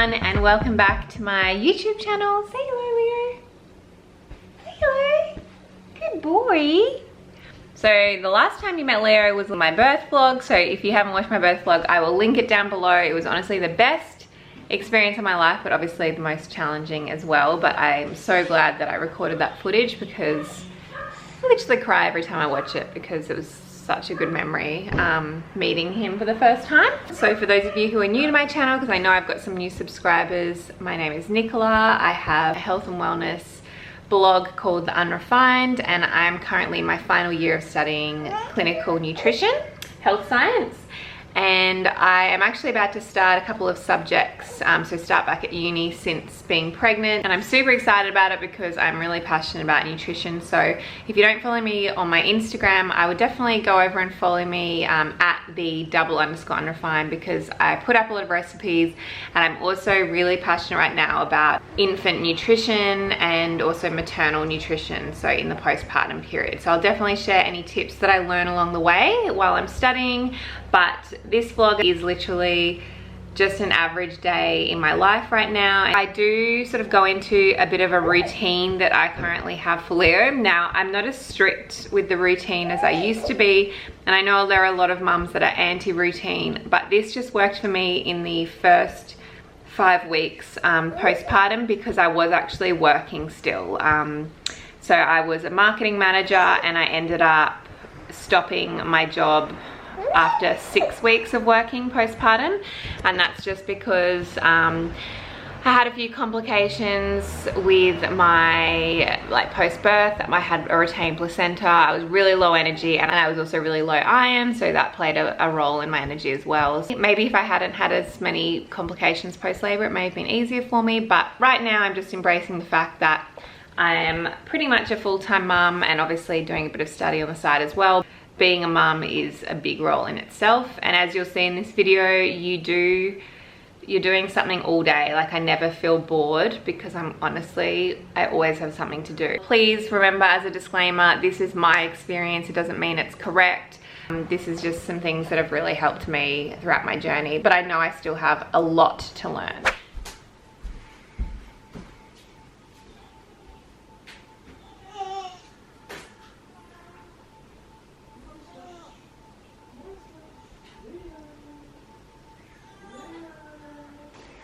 everyone, and welcome back to my YouTube channel. Say hello, Leo. Say hello. Good boy. So the last time you met Leo was on my birth vlog, so if you haven't watched my birth vlog, I will link it down below. It was honestly the best experience of my life, but obviously the most challenging as well. But I'm so glad that I recorded that footage because I literally cry every time I watch it because it was such a good memory meeting him for the first time. So for those of you who are new to my channel, because I know I've got some new subscribers, my name is Nicola. I have a health and wellness blog called The Unrefined, and I'm currently in my final year of studying clinical nutrition, health science. And I am actually about to start a couple of subjects, so start back at uni since being pregnant. And I'm super excited about it because I'm really passionate about nutrition. So if you don't follow me on my Instagram, I would definitely go over and follow me at the _unrefined, because I put up a lot of recipes, and I'm also really passionate right now about infant nutrition and also maternal nutrition, so in the postpartum period. So I'll definitely share any tips that I learn along the way while I'm studying. But this vlog is literally just an average day in my life right now. I do sort of go into a bit of a routine that I currently have for Leo. Now, I'm not as strict with the routine as I used to be, and I know there are a lot of mums that are anti-routine, but this just worked for me in the first 5 weeks postpartum, because I was actually working still. So I was a marketing manager, and I ended up stopping my job after 6 weeks of working postpartum, and that's just because I had a few complications with my post-birth. I had a retained placenta, I was really low energy, and I was also really low iron, so that played a role in my energy as well. Maybe if I hadn't had as many complications post-labor, it may have been easier for me, but right now I'm just embracing the fact that I am pretty much a full-time mum, and obviously doing a bit of study on the side as well. Being a mum is a big role in itself, and as you'll see in this video, you're doing something all day. Like, I never feel bored because I always have something to do. Please remember, as a disclaimer, this is my experience. It doesn't mean it's correct. This is just some things that have really helped me throughout my journey, but I know I still have a lot to learn.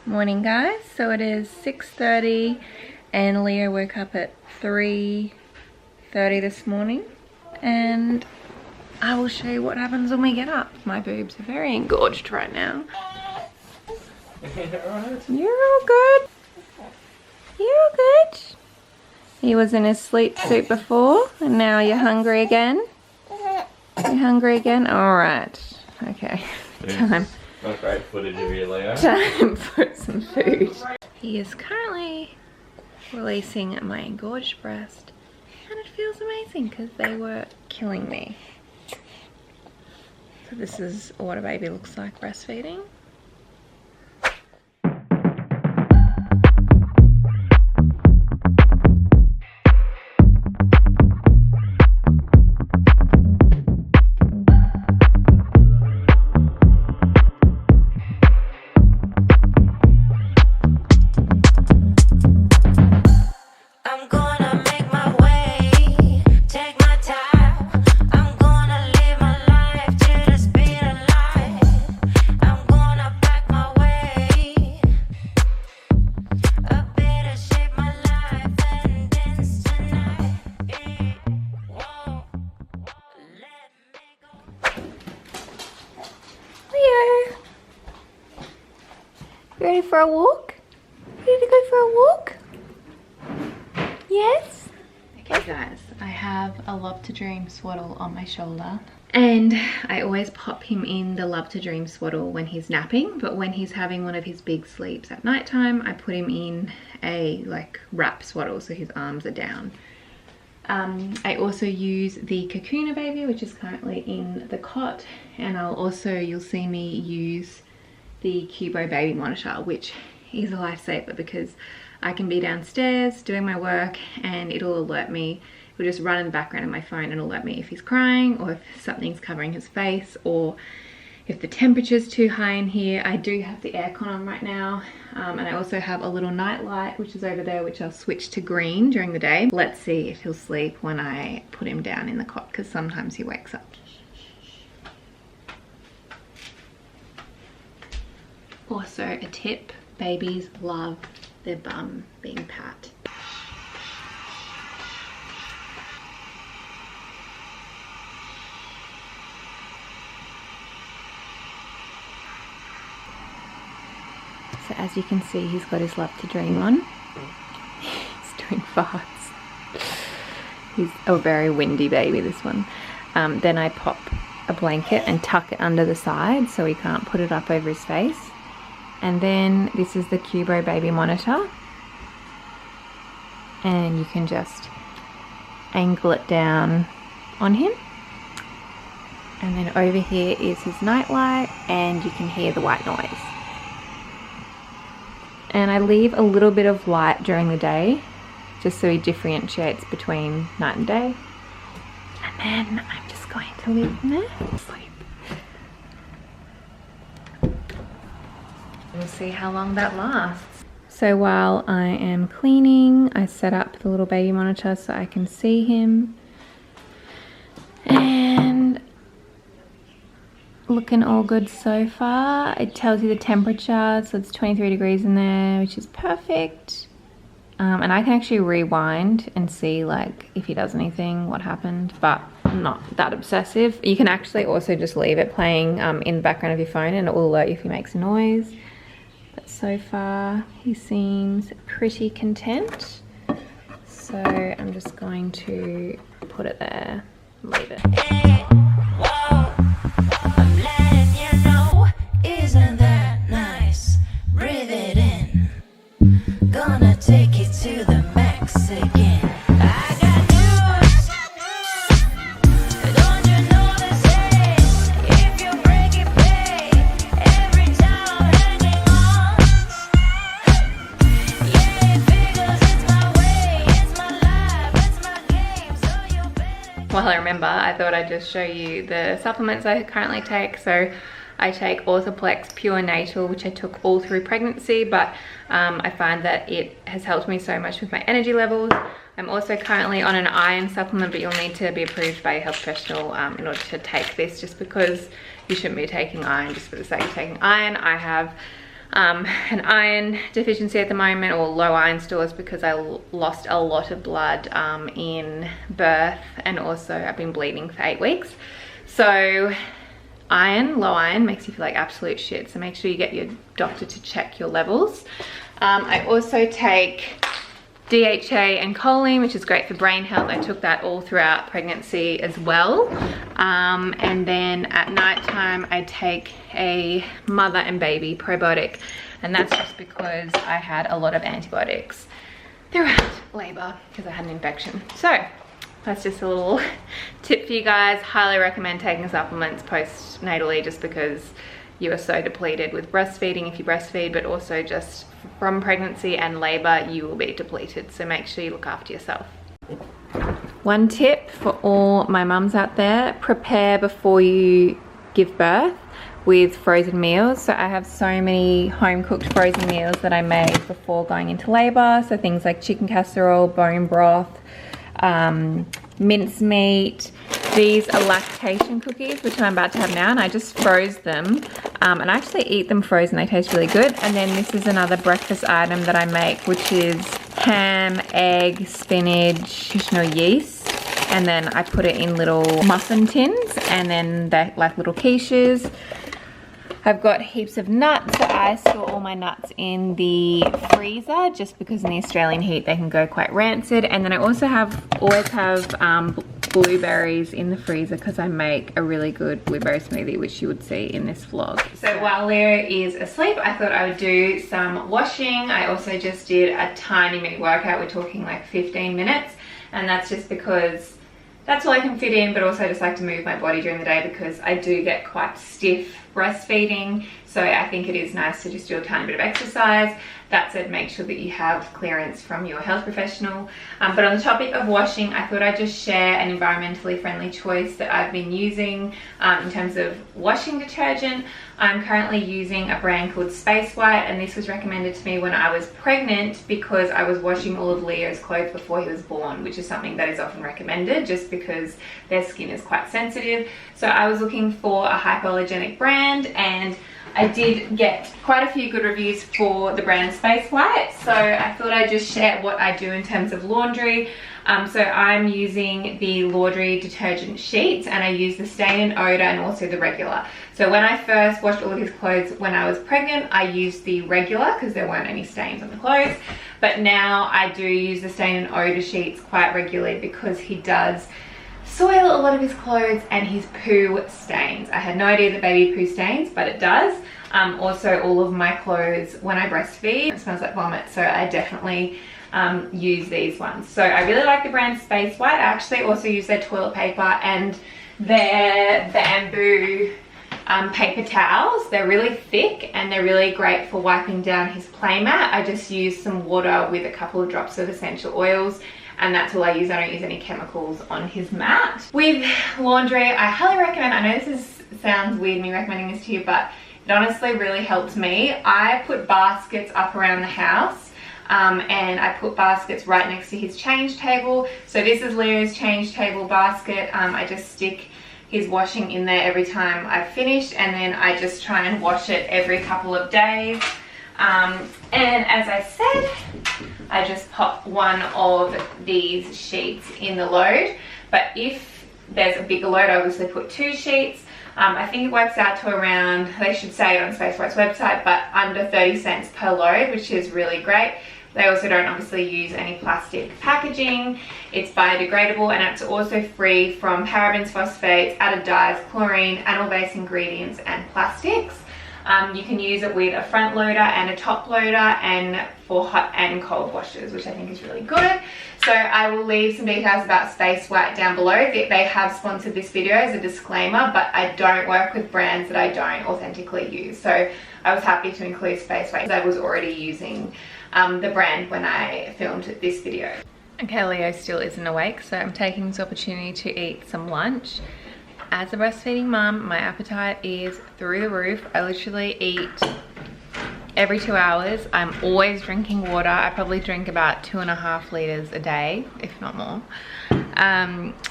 Morning, guys. So it is 6:30 and Leo woke up at 3:30 this morning, and I will show you what happens when we get up. My boobs are very engorged right now. You're all good. You're all good. He was in his sleep suit before, and now you're hungry again. You're hungry again? Alright. Okay. Time. Not great footage of you, Leo. Time for some food. He is currently releasing my engorged breast, and it feels amazing because they were killing me. So this is what a baby looks like breastfeeding. Ready for a walk? Ready to go for a walk? Yes? Okay guys, I have a Love to Dream swaddle on my shoulder, and I always pop him in the Love to Dream swaddle when he's napping, but when he's having one of his big sleeps at night time, I put him in a wrap swaddle so his arms are down. I also use the Cocoonababy, which is currently in the cot, and you'll see me use the Baby monitor, which is a lifesaver because I can be downstairs doing my work and it'll alert me. It'll just run in the background of my phone and alert me if he's crying, or if something's covering his face, or if the temperature's too high in here. I do have the aircon on right now, and I also have a little night light which is over there, which I'll switch to green during the day. Let's see if he'll sleep when I put him down in the cot, because sometimes he wakes up. Also a tip, babies love their bum being pat. So as you can see, he's got his love to dream on. He's doing farts. He's a very windy baby, this one. Then I pop a blanket and tuck it under the side so he can't put it up over his face. And then this is the Cubo baby monitor. And you can just angle it down on him. And then over here is his night light, and you can hear the white noise. And I leave a little bit of light during the day, just so he differentiates between night and day. And then I'm just going to leave him there to sleep. We'll see how long that lasts. So while I am cleaning, I set up the little baby monitor so I can see him. And looking all good so far. It tells you the temperature, so it's 23 degrees in there, which is perfect. And I can actually rewind and see like if he does anything, what happened, but I'm not that obsessive. You can actually also just leave it playing in the background of your phone, and it will alert you if he makes a noise. But so far he seems pretty content, so I'm just going to put it there and leave it. Isn't that nice? Breathe it in. Gonna take it to the max again. I got news. Don't you know the saying? If you break it, pay. Every time hanging on. Yeah, it figures it's my way, it's my life, it's my game, so you better. While I remember, I thought I'd just show you the supplements I currently take. So I take Orthoplex Pure Natal, which I took all through pregnancy, but I find that it has helped me so much with my energy levels. I'm also currently on an iron supplement, but you'll need to be approved by a health professional in order to take this, just because you shouldn't be taking iron just for the sake of taking iron. I have an iron deficiency at the moment, or low iron stores, because I lost a lot of blood in birth, and also I've been bleeding for 8 weeks. So iron, low iron makes you feel like absolute shit, so make sure you get your doctor to check your levels. I also take DHA and choline, which is great for brain health. I took that all throughout pregnancy as well. And then at night time I take a mother and baby probiotic, and that's just because I had a lot of antibiotics throughout labor because I had an infection. So that's just a little tip for you guys. Highly recommend taking supplements postnatally, just because you are so depleted with breastfeeding if you breastfeed, but also just from pregnancy and labor you will be depleted, so make sure you look after yourself. One tip for all my mums out there: prepare before you give birth with frozen meals. So I have so many home cooked frozen meals that I made before going into labor, so things like chicken casserole, bone broth, mincemeat. These are lactation cookies, which I'm about to have now, and I just froze them, and I actually eat them frozen. They taste really good. And then this is another breakfast item that I make, which is ham, egg, spinach, yeast, and then I put it in little muffin tins, and then they're like little quiches. I've got heaps of nuts, so I store all my nuts in the freezer, just because in the Australian heat they can go quite rancid. And then I also always have blueberries in the freezer, because I make a really good blueberry smoothie, which you would see in this vlog. So while Leo is asleep, I thought I would do some washing. I also just did a tiny mini workout. We're talking like 15 minutes, and that's just because that's all I can fit in, but also I just like to move my body during the day, because I do get quite stiff breastfeeding, so I think it is nice to just do a tiny bit of exercise. that said, make sure that you have clearance from your health professional. But on the topic of washing, I thought I'd just share an environmentally friendly choice that I've been using in terms of washing detergent. I'm currently using a brand called Spacewhite, and this was recommended to me when I was pregnant because I was washing all of Leo's clothes before he was born, which is something that is often recommended just because their skin is quite sensitive. So I was looking for a hypoallergenic brand, and I did get quite a few good reviews for the brand Spacewhite, so I thought I'd just share what I do in terms of laundry. So I'm using the laundry detergent sheets, and I use the stain and odor and also the regular. So when I first washed all of his clothes when I was pregnant, I used the regular because there weren't any stains on the clothes. But now I do use the stain and odor sheets quite regularly because he does soil a lot of his clothes and his poo stains. I had no idea that baby poo stains, but it does. Also, all of my clothes when I breastfeed, it smells like vomit, so I definitely use these ones. So I really like the brand Spacewhite. I actually also use their toilet paper and their bamboo paper towels. They're really thick and they're really great for wiping down his play mat. I just use some water with a couple of drops of essential oils, and that's all I use. I don't use any chemicals on his mat. With laundry, I highly recommend, I know this sounds weird me recommending this to you, but it honestly really helped me. I put baskets up around the house, and I put baskets right next to his change table. So this is Leo's change table basket. I just stick his washing in there every time I've finished, and then I just try and wash it every couple of days. And as I said, I just pop one of these sheets in the load, but if there's a bigger load, I obviously put 2 sheets. I think it works out to around, they should say it on Spacewhite's website, but under 30 cents per load, which is really great. They also don't obviously use any plastic packaging. It's biodegradable, and it's also free from parabens, phosphates, added dyes, chlorine, animal-based ingredients, and plastics. You can use it with a front loader and a top loader, and for hot and cold washes, which I think is really good. So I will leave some details about Spacewhite down below. They have sponsored this video as a disclaimer, but I don't work with brands that I don't authentically use. So I was happy to include Spacewhite because I was already using the brand when I filmed this video. Okay, Leo still isn't awake, so I'm taking this opportunity to eat some lunch. As a breastfeeding mum, my appetite is through the roof. I literally eat every 2 hours. I'm always drinking water. I probably drink about 2.5 liters a day, if not more.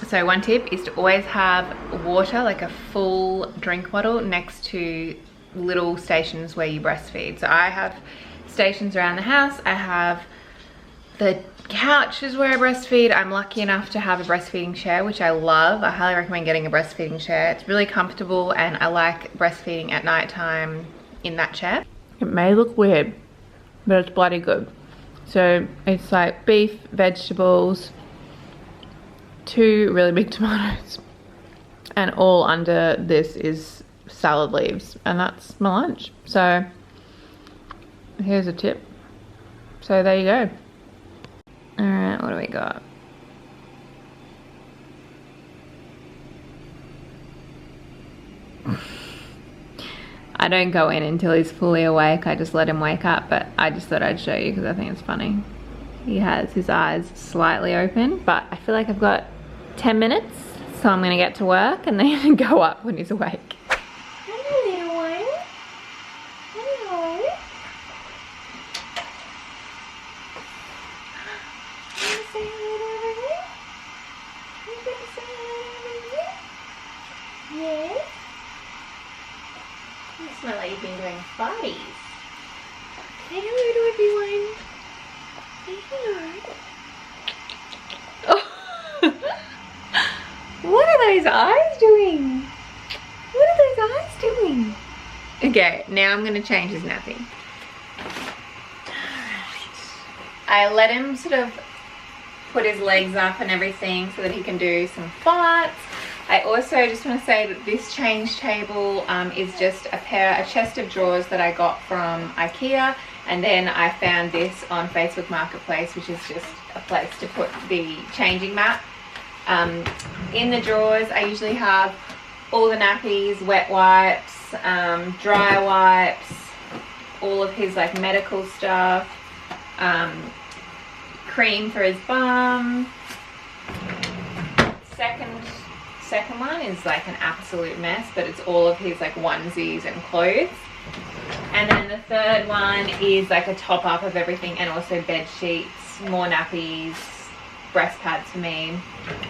So one tip is to always have water, like a full drink bottle, next to little stations where you breastfeed. So I have stations around the house. I have the couch is where I breastfeed. I'm lucky enough to have a breastfeeding chair, which I love. I highly recommend getting a breastfeeding chair. It's really comfortable, and I like breastfeeding at night time in that chair. It may look weird, but it's bloody good. So it's like beef, vegetables, 2 really big tomatoes, and all under this is salad leaves, and that's my lunch. So here's a tip. So there you go. Alright, what do we got? I don't go in until he's fully awake. I just let him wake up, but I just thought I'd show you because I think it's funny. He has his eyes slightly open, but I feel like I've got 10 minutes, so I'm gonna get to work and then go up when he's awake. Hello, little one. Hello. Say hello to everyone? You gonna say hello to everyone? Yes? You smell like you've been doing farties. Say hello to everyone. Say hello. Oh. What are those eyes doing? What are those eyes doing? Okay, now I'm gonna change his nappy. Alright. I let him sort of put his legs up and everything so that he can do some farts. I also just want to say that this change table is just a chest of drawers that I got from IKEA, and then I found this on Facebook Marketplace, which is just a place to put the changing mat. In the drawers I usually have all the nappies, wet wipes, dry wipes, all of his like medical stuff, cream for his bum. Second one is like an absolute mess, but it's all of his like onesies and clothes. And then the third one is like a top up of everything, and also bed sheets, more nappies, breast pads for me.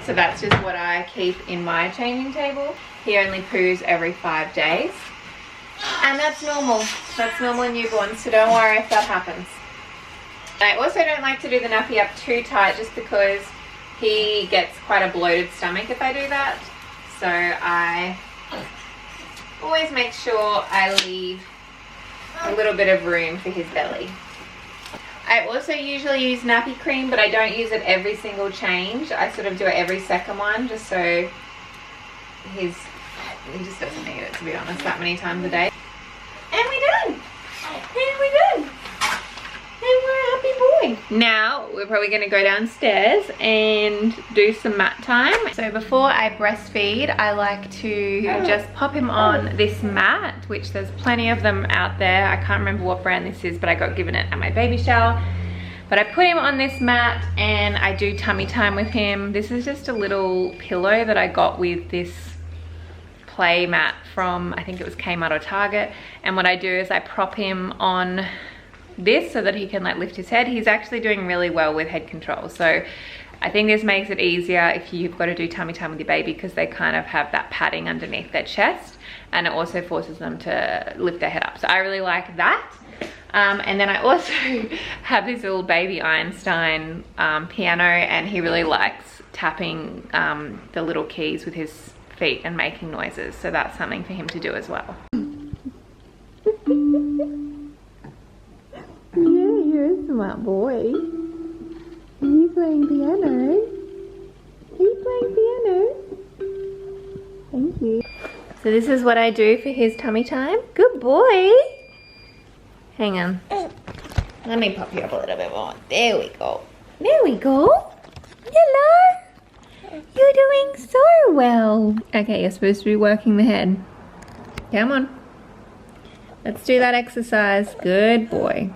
So that's just what I keep in my changing table. He only poos every 5 days, and that's normal. That's normal in newborns, so don't worry if that happens. I also don't like to do the nappy up too tight, just because he gets quite a bloated stomach if I do that. So I always make sure I leave a little bit of room for his belly. I also usually use nappy cream, but I don't use it every single change. I sort of do it every second one, just so he just doesn't need it, to be honest, that many times a day. And we're done. And we're done. And we're a happy boy. Now we're probably going to go downstairs and do some mat time. So before I breastfeed, I like to just pop him on this mat, which there's plenty of them out there. I can't remember what brand this is, but I got given it at my baby shower. But I put him on this mat and I do tummy time with him. This is just a little pillow that I got with this play mat from, I think it was Kmart or Target. And what I do is I prop him on this so that he can like lift his head. He's actually doing really well with head control, so I think this makes it easier if you've got to do tummy time with your baby, because they kind of have that padding underneath their chest, and it also forces them to lift their head up. So I really like that. And then I also have this little baby Einstein piano, and he really likes tapping the little keys with his feet and making noises, so that's something for him to do as well. Yeah, you're a smart boy. Are you playing piano? Are you playing piano? Thank you. So this is what I do for his tummy time. Good boy. Hang on. Let me pop you up a little bit more. There we go. There we go. Hello. You're doing so well. Okay, you're supposed to be working the head. Come on. Let's do that exercise. Good boy.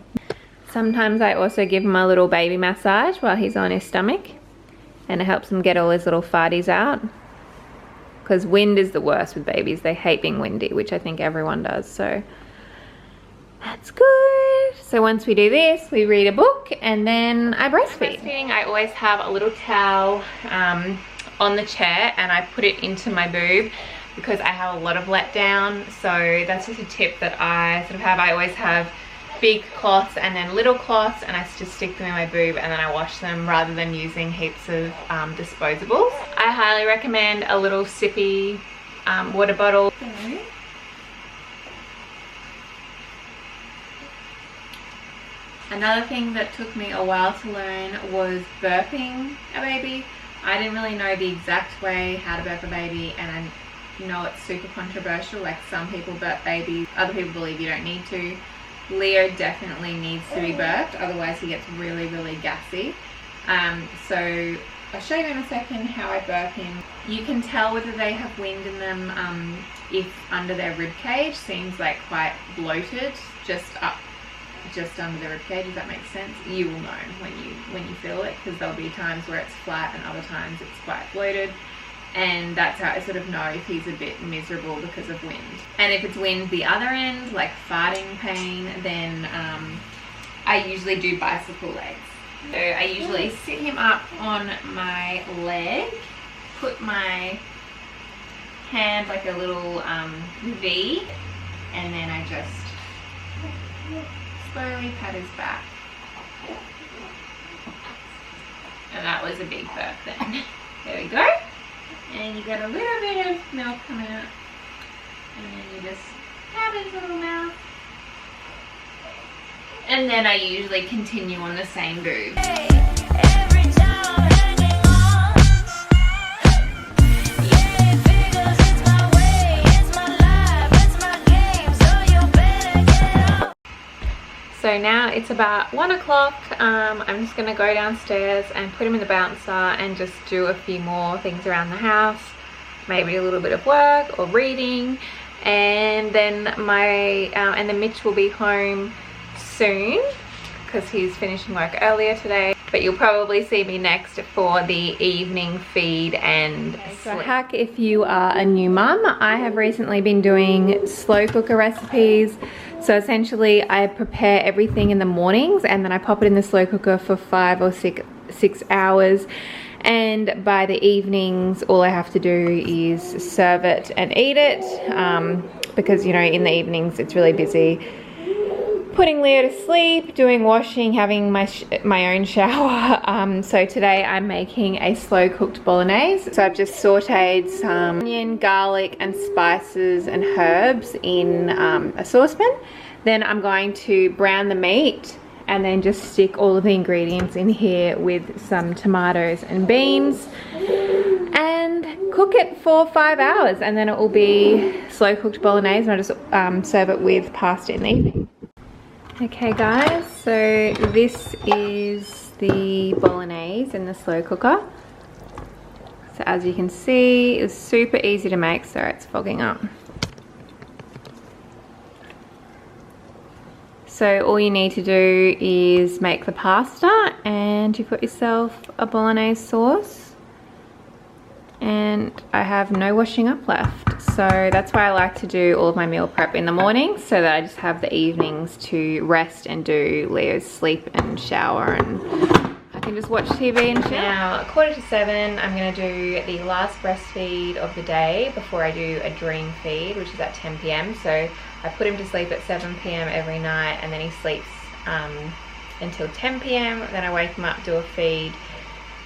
Sometimes I also give him a little baby massage while he's on his stomach, and it helps him get all his little farties out, because wind is the worst with babies. They hate being windy, which I think everyone does, so that's good. So once we do this, we read a book, and then I breastfeed. Breastfeeding, I always have a little towel on the chair, and I put it into my boob because I have a lot of letdown. So that's just a tip that I sort of have. I always have big cloths and then little cloths, and I just stick them in my boob and then I wash them, rather than using heaps of disposables. I highly recommend a little sippy water bottle. Another thing that took me a while to learn was burping a baby. I didn't really know the exact way how to burp a baby, and I know it's super controversial. Like, some people burp babies, other people believe you don't need to. Leo definitely needs to be burped, otherwise he gets really, really gassy. So I'll show you in a second how I burp him. You can tell whether they have wind in them if under their rib cage seems like quite bloated, just under the rib cage, if that makes sense. You will know when you feel it, because there'll be times where it's flat and other times it's quite bloated. And that's how I sort of know if he's a bit miserable because of wind. And if it's wind the other end, like farting pain, then I usually do bicycle legs. So I usually sit him up on my leg, put my hand like a little V, and then I just slowly pat his back. And that was a big burp then. There we go. And you get a little bit of milk coming out, and then you just pat his little mouth, and then I usually continue on the same boob. So now it's about 1 o'clock. I'm just gonna go downstairs and put him in the bouncer and just do a few more things around the house, maybe a little bit of work or reading, and then and then Mitch will be home soon because he's finishing work earlier today. But you'll probably see me next for the evening feed and sleep. So hack if you are a new mum. I have recently been doing slow cooker recipes. So essentially I prepare everything in the mornings and then I pop it in the slow cooker for 5 or 6 hours. And by the evenings, all I have to do is serve it and eat it. Because, you know, in the evenings it's really busy putting Leo to sleep, doing washing, having my own shower. So today I'm making a slow cooked bolognese. So I've just sauteed some onion, garlic and spices and herbs in a saucepan. Then I'm going to brown the meat and then just stick all of the ingredients in here with some tomatoes and beans and cook it for 5 hours, and then it will be slow cooked bolognese, and I just serve it with pasta in the evening. Okay guys, so this is the bolognese in the slow cooker. So as you can see, it's super easy to make, so it's fogging up. So all you need to do is make the pasta and you've got yourself a bolognese sauce. And I have no washing up left. So that's why I like to do all of my meal prep in the morning, so that I just have the evenings to rest and do Leo's sleep and shower, and I can just watch TV and chill. Now, 6:45, I'm gonna do the last breastfeed of the day before I do a dream feed, which is at 10 p.m. So I put him to sleep at 7 p.m. every night, and then he sleeps until 10 p.m. Then I wake him up, do a feed,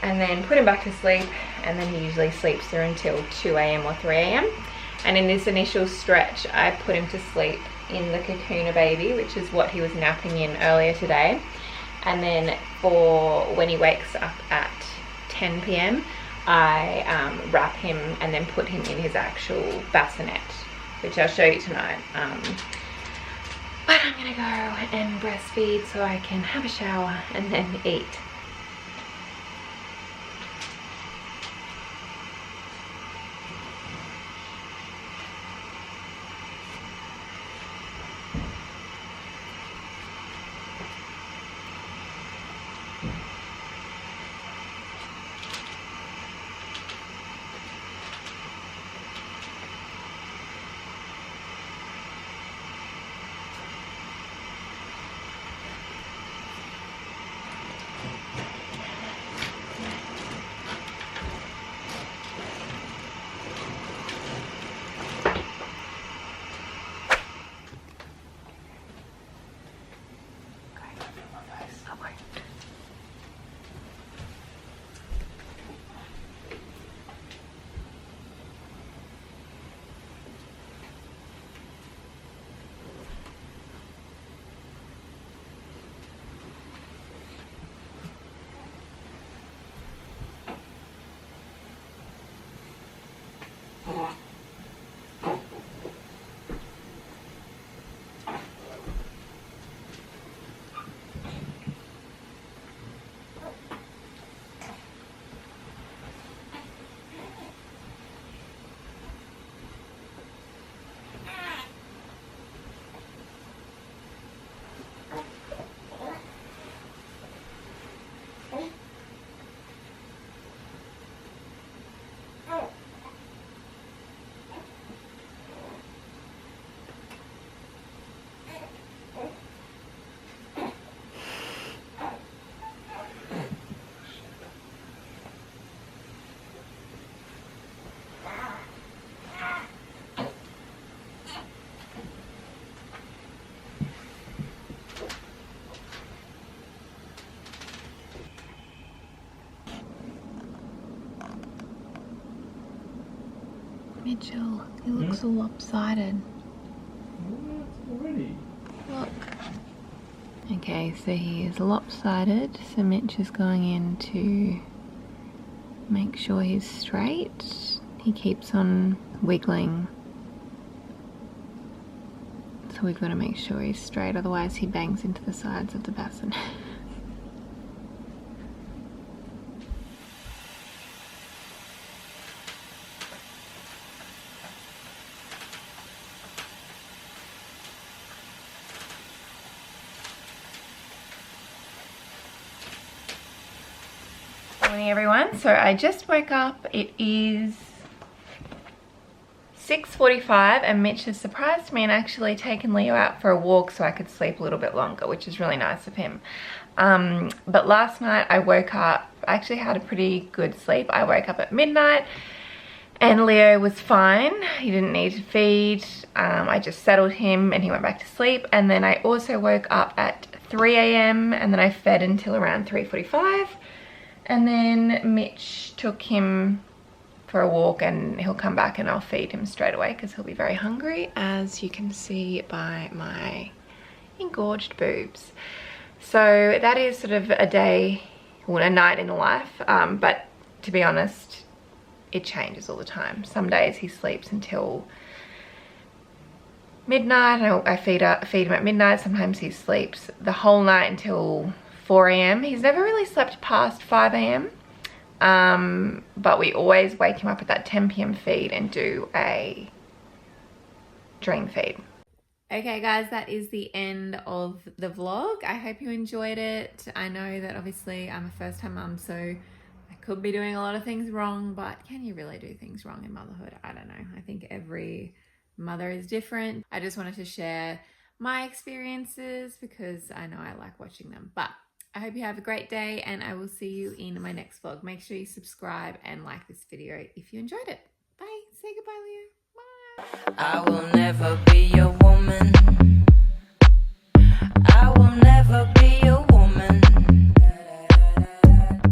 and then put him back to sleep, and then he usually sleeps through until 2 a.m. or 3 a.m. And in this initial stretch, I put him to sleep in the Cocoonababy, which is what he was napping in earlier today. And then for when he wakes up at 10 p.m, I wrap him and then put him in his actual bassinet, which I'll show you tonight. But I'm gonna go and breastfeed so I can have a shower and then eat. Mitchell, he looks all lopsided. What? Already? Look. Okay, so he is lopsided, so Mitch is going in to make sure he's straight. He keeps on wiggling. So we've got to make sure he's straight, otherwise he bangs into the sides of the basin. Morning everyone. So I just woke up. It is 6:45 and Mitch has surprised me and actually taken Leo out for a walk so I could sleep a little bit longer, which is really nice of him. But last night I woke up, I actually had a pretty good sleep. I woke up at midnight and Leo was fine. He didn't need to feed. I just settled him and he went back to sleep. And then I also woke up at 3 a.m. and then I fed until around 3:45. And then Mitch took him for a walk and he'll come back and I'll feed him straight away because he'll be very hungry, as you can see by my engorged boobs. So that is sort of a day, well, a night in the life. But to be honest, it changes all the time. Some days he sleeps until midnight and I feed him at midnight. Sometimes he sleeps the whole night until 4 a.m. He's never really slept past 5 a.m. But we always wake him up at that 10 p.m. feed and do a dream feed. Okay guys, that is the end of the vlog. I hope you enjoyed it. I know that obviously I'm a first time mum, so I could be doing a lot of things wrong, but can you really do things wrong in motherhood? I don't know. I think every mother is different. I just wanted to share my experiences because I know I like watching them. But I hope you have a great day and I will see you in my next vlog. Make sure you subscribe and like this video if you enjoyed it. Bye. Say goodbye, Leo. Bye. I will never be your woman.